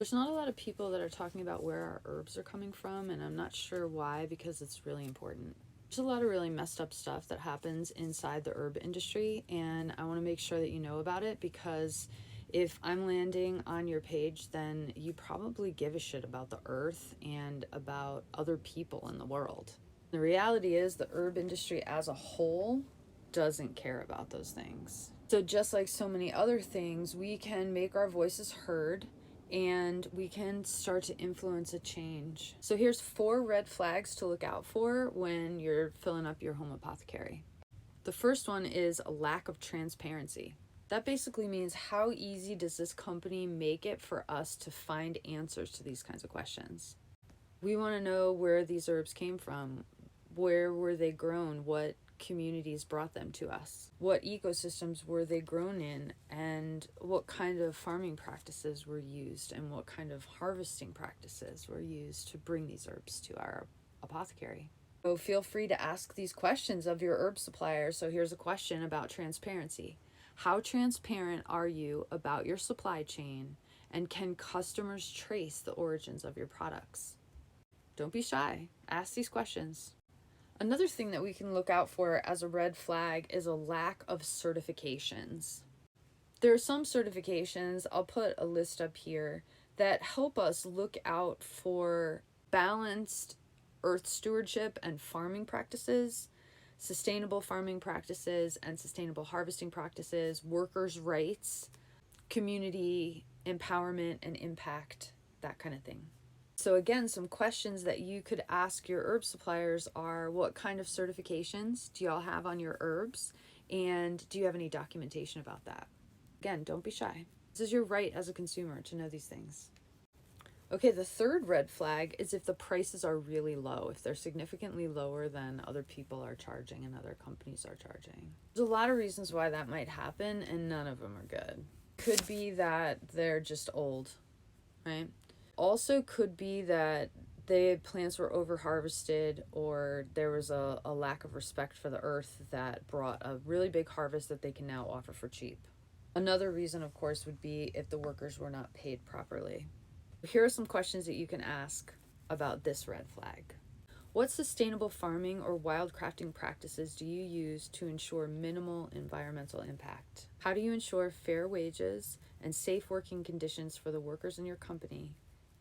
There's not a lot of people that are talking about where our herbs are coming from, and I'm not sure why, because it's really important. There's a lot of really messed up stuff that happens inside the herb industry, and I want to make sure that you know about it, because if I'm landing on your page, then you probably give a shit about the earth and about other people in the world. The reality is the herb industry as a whole doesn't care about those things. So just like so many other things, we can make our voices heard and we can start to influence a change. So here's 4 red flags to look out for when you're filling up your home apothecary. The first one is a lack of transparency. That basically means, how easy does this company make it for us to find answers to these kinds of questions? We want to know where these herbs came from. Where were they grown? What communities brought them to us? What ecosystems were they grown in? And what kind of farming practices were used? And what kind of harvesting practices were used to bring these herbs to our apothecary? So feel free to ask these questions of your herb supplier. So here's a question about transparency. How transparent are you about your supply chain? And can customers trace the origins of your products? Don't be shy. Ask these questions. Another thing that we can look out for as a red flag is a lack of certifications. There are some certifications, I'll put a list up here, that help us look out for balanced earth stewardship and farming practices, sustainable farming practices and sustainable harvesting practices, workers' rights, community empowerment and impact, that kind of thing. So again, some questions that you could ask your herb suppliers are, what kind of certifications do y'all have on your herbs? And do you have any documentation about that? Again, don't be shy. This is your right as a consumer to know these things. Okay, the third red flag is if the prices are really low, if they're significantly lower than other people are charging and other companies are charging. There's a lot of reasons why that might happen, and none of them are good. Could be that they're just old, right? Also could be that the plants were over harvested, or there was a lack of respect for the earth that brought a really big harvest that they can now offer for cheap. Another reason, of course, would be if the workers were not paid properly. Here are some questions that you can ask about this red flag. What sustainable farming or wildcrafting practices do you use to ensure minimal environmental impact? How do you ensure fair wages and safe working conditions for the workers in your company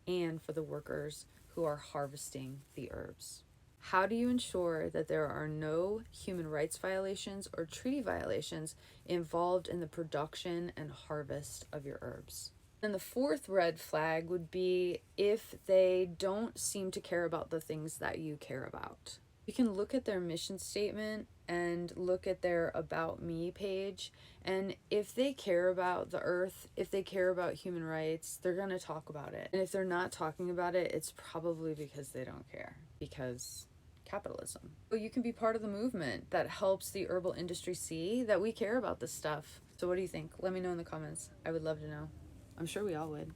and for the workers who are harvesting the herbs? How do you ensure that there are no human rights violations or treaty violations involved in the production and harvest of your herbs? And the fourth red flag would be if they don't seem to care about the things that you care about. You can look at their mission statement and look at their About Me page, and if they care about the earth, if they care about human rights, they're going to talk about it. And if they're not talking about it, it's probably because they don't care, because capitalism. So you can be part of the movement that helps the herbal industry see that we care about this stuff. So what do you think? Let me know in the comments. I would love to know. I'm sure we all would.